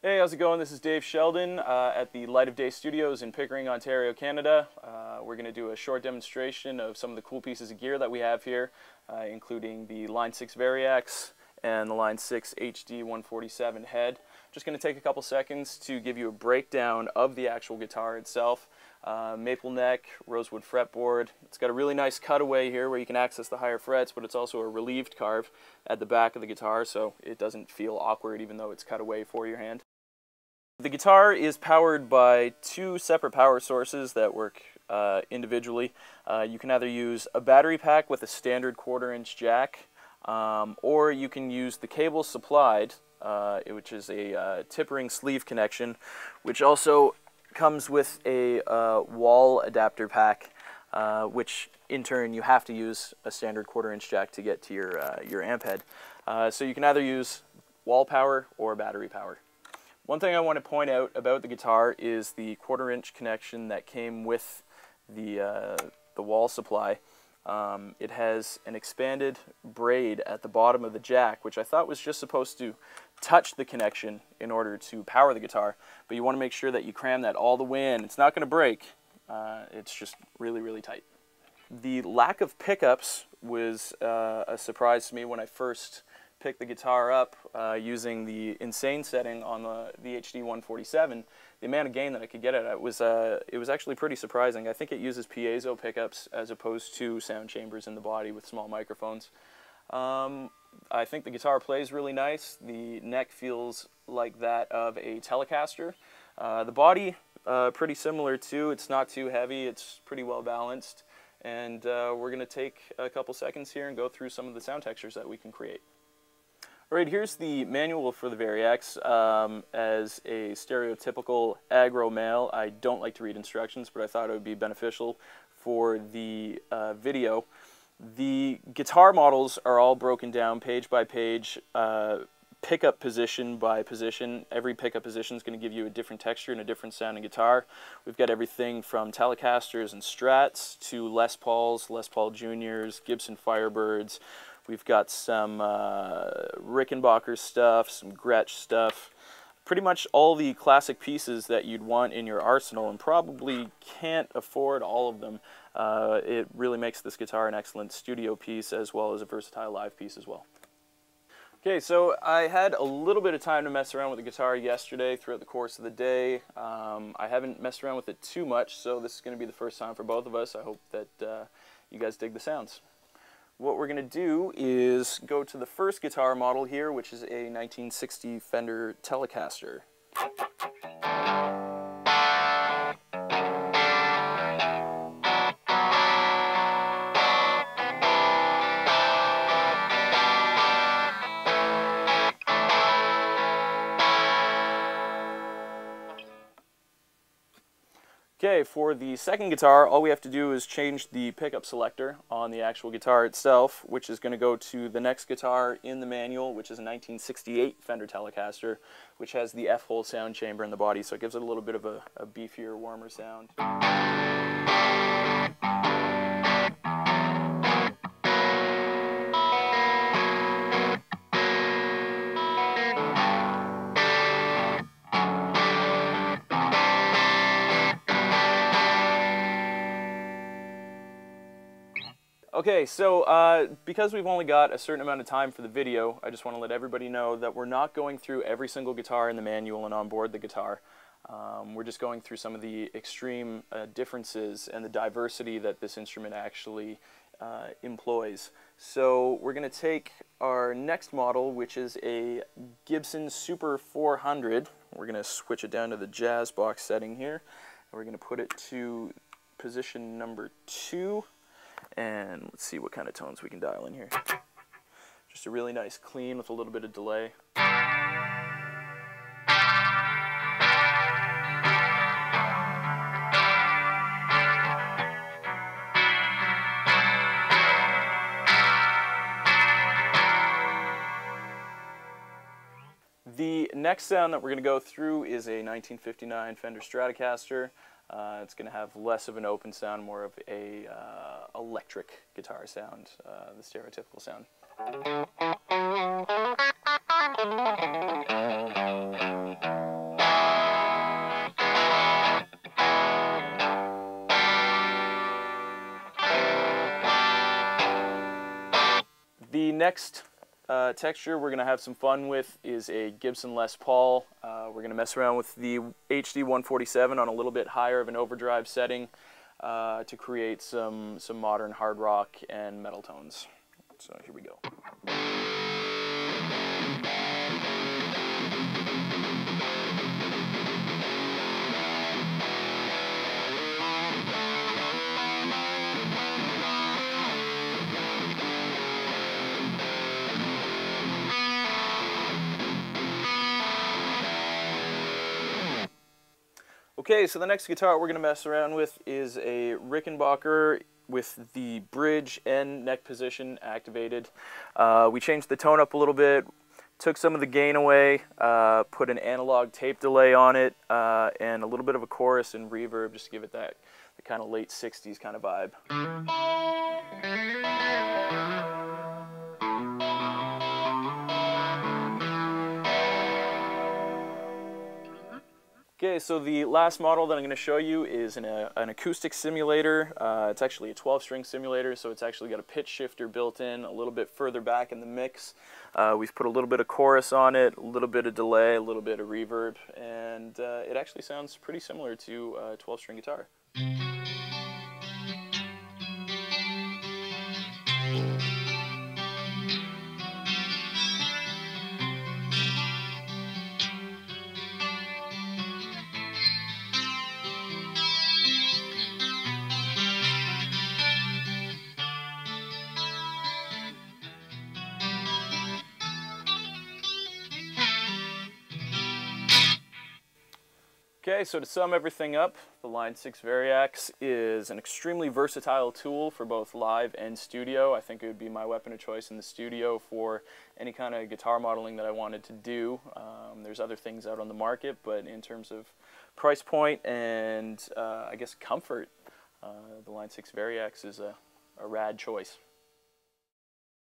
Hey, how's it going? This is Dave Sheldon at the Light of Day Studios in Pickering, Ontario, Canada. We're going to do a short demonstration of some of the cool pieces of gear that we have here, including the Line 6 Variax and the Line 6 HD 147 head. Just going to take a couple seconds to give you a breakdown of the actual guitar itself. Maple neck, rosewood fretboard. It's got a really nice cutaway here where you can access the higher frets, but it's also a relieved carve at the back of the guitar, so it doesn't feel awkward even though it's cut away for your hand. The guitar is powered by two separate power sources that work individually. You can either use a battery pack with a standard 1/4-inch jack, or you can use the cable supplied, which is a tip-ring sleeve connection, which also comes with a wall adapter pack, which in turn you have to use a standard 1/4-inch jack to get to your amp head. So you can either use wall power or battery power. One thing I want to point out about the guitar is the 1/4-inch connection that came with the wall supply. It has an expanded braid at the bottom of the jack, which I thought was just supposed to touch the connection in order to power the guitar, but you want to make sure that you cram that all the way in. It's not going to break, it's just really, really tight. The lack of pickups was a surprise to me when I first picked the guitar up using the insane setting on the HD 147. The amount of gain that I could get at it was actually pretty surprising. I think it uses piezo pickups as opposed to sound chambers in the body with small microphones. I think the guitar plays really nice. The neck feels like that of a Telecaster. The body, pretty similar too. It's not too heavy. It's pretty well balanced. And we're going to take a couple seconds here and go through some of the sound textures that we can create. Alright, here's the manual for the Variax. As a stereotypical aggro male, I don't like to read instructions, but I thought it would be beneficial for the video. The guitar models are all broken down page by page, pickup position by position. Every pickup position is going to give you a different texture and a different sounding guitar. We've got everything from Telecasters and Strats to Les Pauls, Les Paul Juniors, Gibson Firebirds. We've got some Rickenbacker stuff, some Gretsch stuff, pretty much all the classic pieces that you'd want in your arsenal, and probably can't afford all of them. It really makes this guitar an excellent studio piece as well as a versatile live piece as well. Okay, so I had a little bit of time to mess around with the guitar yesterday throughout the course of the day. I haven't messed around with it too much, so this is going to be the first time for both of us. I hope that you guys dig the sounds. What we're going to do is go to the first guitar model here, which is a 1960 Fender Telecaster. Okay, for the second guitar, all we have to do is change the pickup selector on the actual guitar itself, which is going to go to the next guitar in the manual, which is a 1968 Fender Telecaster, which has the F-hole sound chamber in the body, so it gives it a little bit of a beefier, warmer sound. Okay, so because we've only got a certain amount of time for the video, I just want to let everybody know that we're not going through every single guitar in the manual and on board the guitar. We're just going through some of the extreme differences and the diversity that this instrument actually employs. So we're going to take our next model, which is a Gibson Super 400. We're going to switch it down to the jazz box setting here. And we're going to put it to position number 2. And let's see what kind of tones we can dial in here. Just a really nice clean with a little bit of delay. The next sound that we're going to go through is a 1959 Fender Stratocaster. It's going to have less of an open sound, more of a electric guitar sound, the stereotypical sound. next texture we're going to have some fun with is a Gibson Les Paul. We're going to mess around with the HD 147 on a little bit higher of an overdrive setting to create some modern hard rock and metal tones. So here we go. Okay, so the next guitar we're going to mess around with is a Rickenbacker with the bridge and neck position activated. We changed the tone up a little bit, took some of the gain away, put an analog tape delay on it, and a little bit of a chorus and reverb just to give it that the kind of late 60s kind of vibe. Okay, so the last model that I'm going to show you is an acoustic simulator. It's actually a 12-string simulator, so it's actually got a pitch shifter built in a little bit further back in the mix. We've put a little bit of chorus on it, a little bit of delay, a little bit of reverb, and it actually sounds pretty similar to a 12-string guitar. Okay, so to sum everything up, the Line 6 Variax is an extremely versatile tool for both live and studio. I think it would be my weapon of choice in the studio for any kind of guitar modeling that I wanted to do. There's other things out on the market, but in terms of price point and I guess comfort, the Line 6 Variax is a rad choice.